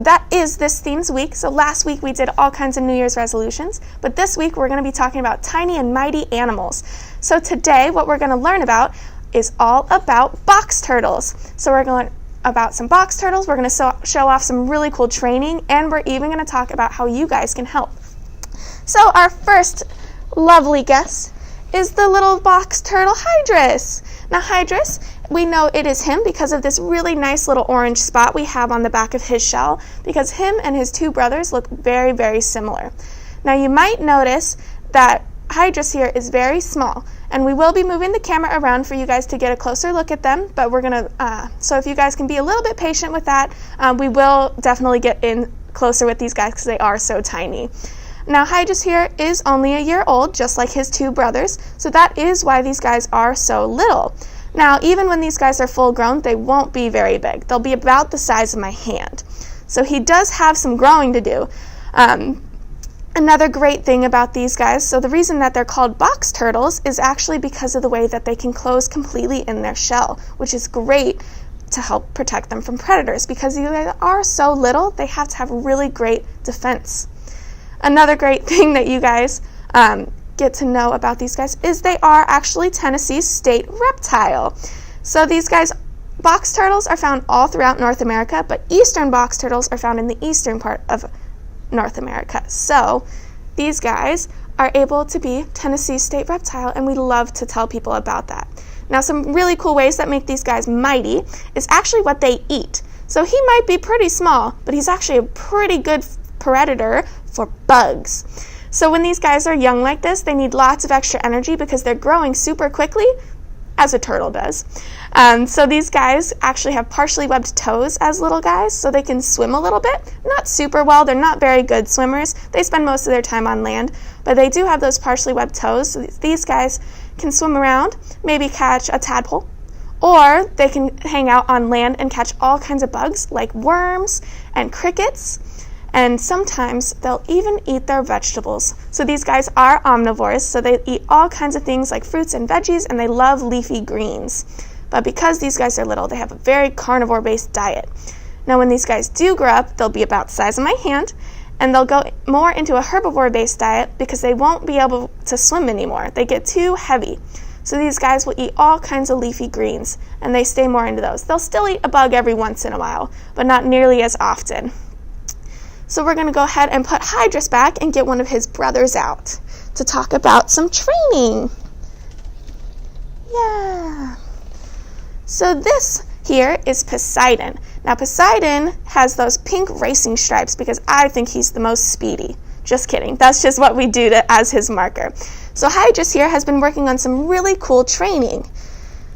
That is this theme's week. So last week we did all kinds of New Year's resolutions, but this week we're going to be talking about tiny and mighty animals. So today what we're going to learn about is all about box turtles. So we're going to learn about some box turtles, we're going to show off some really cool training, and we're even going to talk about how you guys can help. So our first lovely guest is the little box turtle Hydrus. Now Hydrus, we know it is him because of this really nice little orange spot we have on the back of his shell, because him and his two brothers look very, very similar. Now you might notice that Hydrus here is very small, and we will be moving the camera around for you guys to get a closer look at them, but we're going to, so if you guys can be a little bit patient with that, we will definitely get in closer with these guys because they are so tiny. Now Hydrus here is only a year old, just like his two brothers, so that is why these guys are so little. Now even when these guys are full grown, they won't be very big. They'll be about the size of my hand. So he does have some growing to do. Another great thing about these guys, so the reason that they're called box turtles is actually because of the way that they can close completely in their shell, which is great to help protect them from predators, because they are so little, they have to have really great defense. Another great thing that you guys get to know about these guys is they are actually Tennessee's state reptile. So these guys, box turtles, are found all throughout North America, but eastern box turtles are found in the eastern part of North America. So these guys are able to be Tennessee's state reptile, and we love to tell people about that. Now some really cool ways that make these guys mighty is actually what they eat. So he might be pretty small, but he's actually a pretty good predator for bugs. So when these guys are young like this, they need lots of extra energy because they're growing super quickly, as a turtle does. So these guys actually have partially webbed toes as little guys, so they can swim a little bit. Not super well, they're not very good swimmers. They spend most of their time on land, but they do have those partially webbed toes, so these guys can swim around, maybe catch a tadpole, or they can hang out on land and catch all kinds of bugs like worms and crickets. And sometimes they'll even eat their vegetables. So these guys are omnivores, so they eat all kinds of things like fruits and veggies, and they love leafy greens. But because these guys are little, they have a very carnivore-based diet. Now when these guys do grow up, they'll be about the size of my hand, and they'll go more into a herbivore-based diet because they won't be able to swim anymore. They get too heavy. So these guys will eat all kinds of leafy greens, and they stay more into those. They'll still eat a bug every once in a while, but not nearly as often. So we're going to go ahead and put Hydrus back and get one of his brothers out to talk about some training. Yeah. So this here is Poseidon. Now Poseidon has those pink racing stripes because I think he's the most speedy. Just kidding. That's just what we do as his marker. So Hydrus here has been working on some really cool training.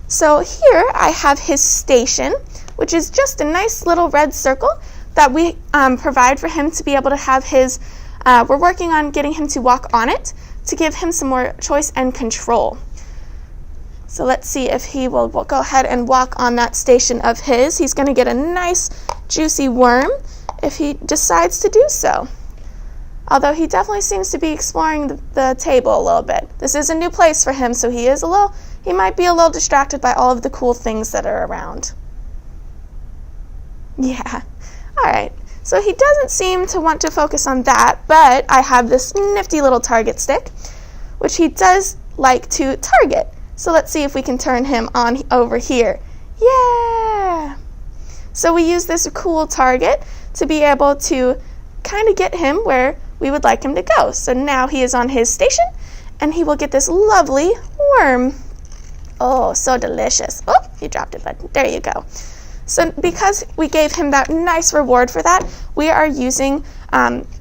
So here I have his station, which is just a nice little red circle that we provide for him to be able to have his, we're working on getting him to walk on it to give him some more choice and control. So let's see if he will go ahead and walk on that station of his. He's going to get a nice juicy worm if he decides to do so. Although he definitely seems to be exploring the table a little bit. This is a new place for him, so he might be a little distracted by all of the cool things that are around. Yeah. All right, so he doesn't seem to want to focus on that, but I have this nifty little target stick, which he does like to target. So let's see if we can turn him on over here. Yeah! So we use this cool target to be able to kind of get him where we would like him to go. So now he is on his station, and he will get this lovely worm. Oh, so delicious. Oh, he dropped it, but there you go. So because we gave him that nice reward for that, we are using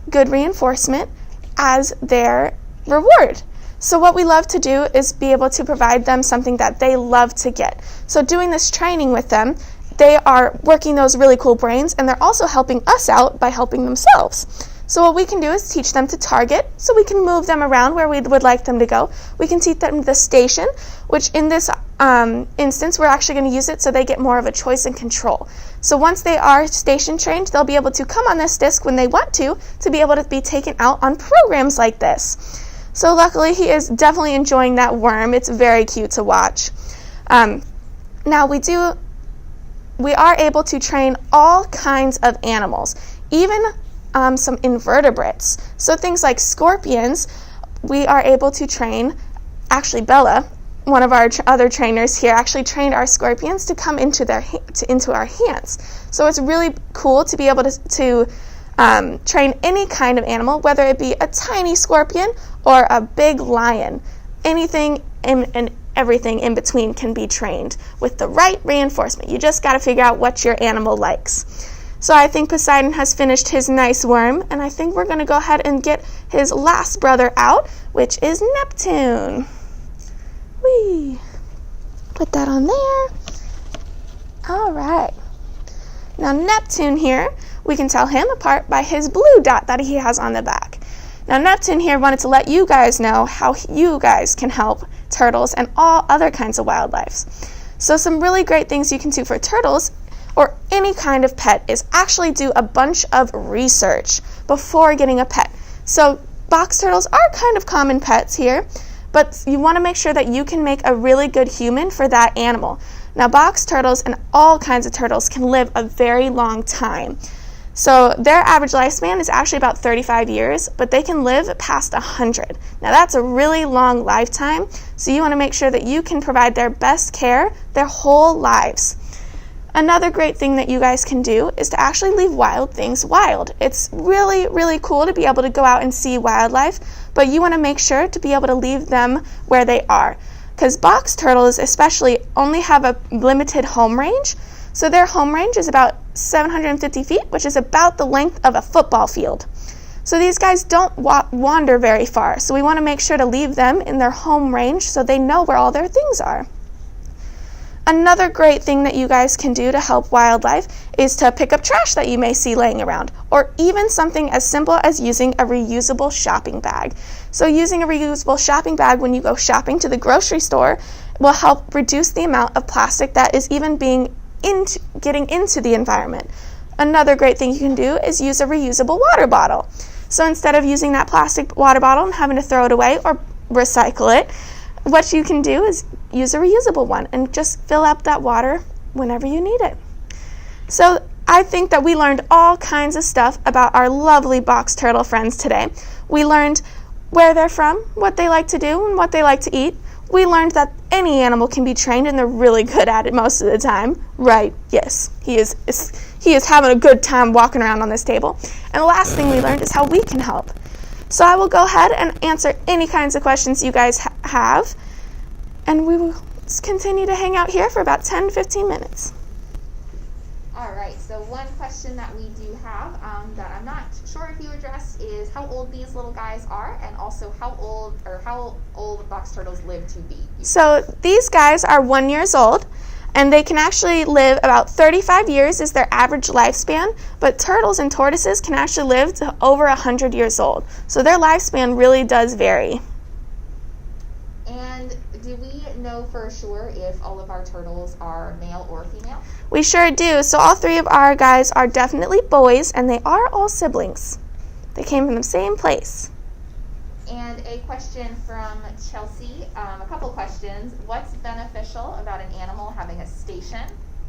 good reinforcement as their reward. So what we love to do is be able to provide them something that they love to get. So doing this training with them, they are working those really cool brains, and they're also helping us out by helping themselves. So what we can do is teach them to target, so we can move them around where we would like them to go. We can teach them the station, which in this instance, we're actually going to use it so they get more of a choice and control. So once they are station trained, they'll be able to come on this disc when they want to be able to be taken out on programs like this. So luckily, he is definitely enjoying that worm. It's very cute to watch. Now we are able to train all kinds of animals. even some invertebrates. So things like scorpions, we are able to train. Actually, Bella, one of our other trainers here, actually trained our scorpions to come into our hands. So it's really cool to be able to train any kind of animal, whether it be a tiny scorpion or a big lion. Anything and everything in between can be trained with the right reinforcement. You just got to figure out what your animal likes. So I think Poseidon has finished his nice worm, and I think we're going to go ahead and get his last brother out, which is Neptune. Whee! Put that on there. All right. Now Neptune here, we can tell him apart by his blue dot that he has on the back. Now Neptune here wanted to let you guys know how you guys can help turtles and all other kinds of wildlife. So some really great things you can do for turtles or any kind of pet is actually do a bunch of research before getting a pet. So box turtles are kind of common pets here, but you want to make sure that you can make a really good human for that animal. Now box turtles and all kinds of turtles can live a very long time. So their average lifespan is actually about 35 years, but they can live past 100. Now that's a really long lifetime, so you want to make sure that you can provide their best care their whole lives. Another great thing that you guys can do is to actually leave wild things wild. It's really, really cool to be able to go out and see wildlife, but you want to make sure to be able to leave them where they are. Because box turtles especially only have a limited home range. So their home range is about 750 feet, which is about the length of a football field. So these guys don't wander very far. So we want to make sure to leave them in their home range so they know where all their things are. Another great thing that you guys can do to help wildlife is to pick up trash that you may see laying around, or even something as simple as using a reusable shopping bag. So using a reusable shopping bag when you go shopping to the grocery store will help reduce the amount of plastic that is even getting into the environment. Another great thing you can do is use a reusable water bottle. So instead of using that plastic water bottle and having to throw it away or recycle it, what you can do is use a reusable one and just fill up that water whenever you need it. So I think that we learned all kinds of stuff about our lovely box turtle friends today. We learned where they're from, what they like to do, and what they like to eat. We learned that any animal can be trained and they're really good at it most of the time. Right, yes, he is having a good time walking around on this table. And the last thing we learned is how we can help. So I will go ahead and answer any kinds of questions you guys have, and we will continue to hang out here for about 10-15 minutes. All right, so one question that we do have that I'm not sure if you addressed is how old these little guys are, and also how old box turtles live to be. So these guys are 1 year old, and they can actually live about 35 years is their average lifespan, but turtles and tortoises can actually live to over 100 years old. So their lifespan really does vary. And do we know for sure if all of our turtles are male or female? We sure do. So all three of our guys are definitely boys, and they are all siblings. They came from the same place. And a question from Chelsea, a couple questions. What's beneficial about an animal having a station,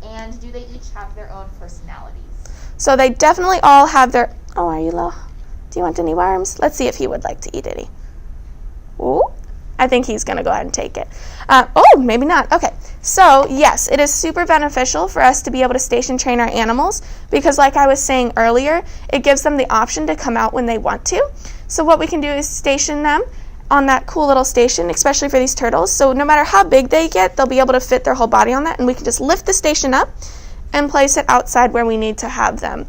and do they each have their own personalities? So they definitely all have their... Oh, are you low? Do you want any worms? Let's see if he would like to eat any. Ooh, I think he's going to go ahead and take it. Oh, maybe not. Okay. So, yes, it is super beneficial for us to be able to station train our animals because, like I was saying earlier, it gives them the option to come out when they want to. So what we can do is station them on that cool little station, especially for these turtles. So no matter how big they get, they'll be able to fit their whole body on that, and we can just lift the station up and place it outside where we need to have them.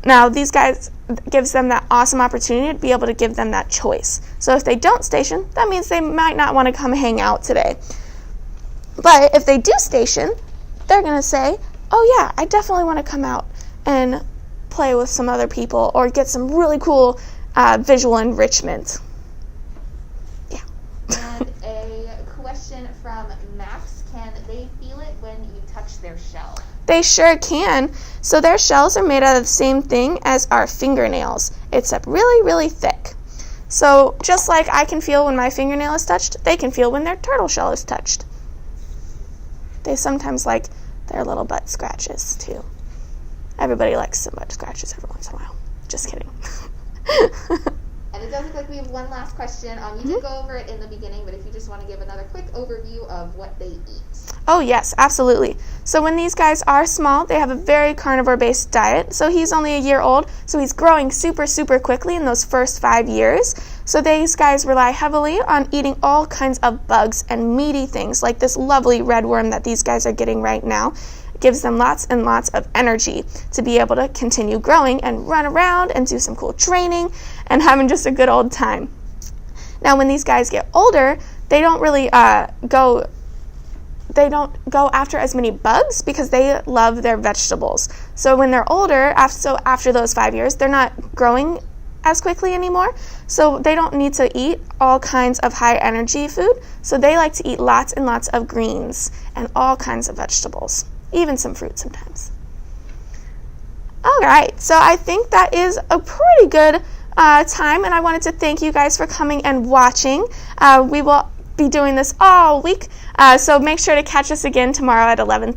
Now, these guys gives them that awesome opportunity to be able to give them that choice. So if they don't station, that means they might not want to come hang out today. But if they do station, they're going to say, oh yeah, I definitely want to come out and play with some other people or get some really cool visual enrichment. Yeah. And a question from Max, can they feel it when you touch their shell? They sure can. So their shells are made out of the same thing as our fingernails, except really, really thick. So just like I can feel when my fingernail is touched, they can feel when their turtle shell is touched. They sometimes like their little butt scratches too. Everybody likes some butt scratches every once in a while. Just kidding. And it does look like we have one last question. You did go over it in the beginning, but if you just want to give another quick overview of what they eat. Oh yes, absolutely. So when these guys are small, they have a very carnivore-based diet. So he's only a year old, so he's growing super, super quickly in those first 5 years. So these guys rely heavily on eating all kinds of bugs and meaty things, like this lovely red worm that these guys are getting right now. It gives them lots and lots of energy to be able to continue growing and run around and do some cool training and having just a good old time. Now when these guys get older, they don't really go after as many bugs because they love their vegetables. So when they're older, after those 5 years, they're not growing as quickly anymore. So they don't need to eat all kinds of high energy food. So they like to eat lots and lots of greens and all kinds of vegetables, even some fruit sometimes. All right, so I think that is a pretty good time, and I wanted to thank you guys for coming and watching. We will be doing this all week, so make sure to catch us again tomorrow at 11:30.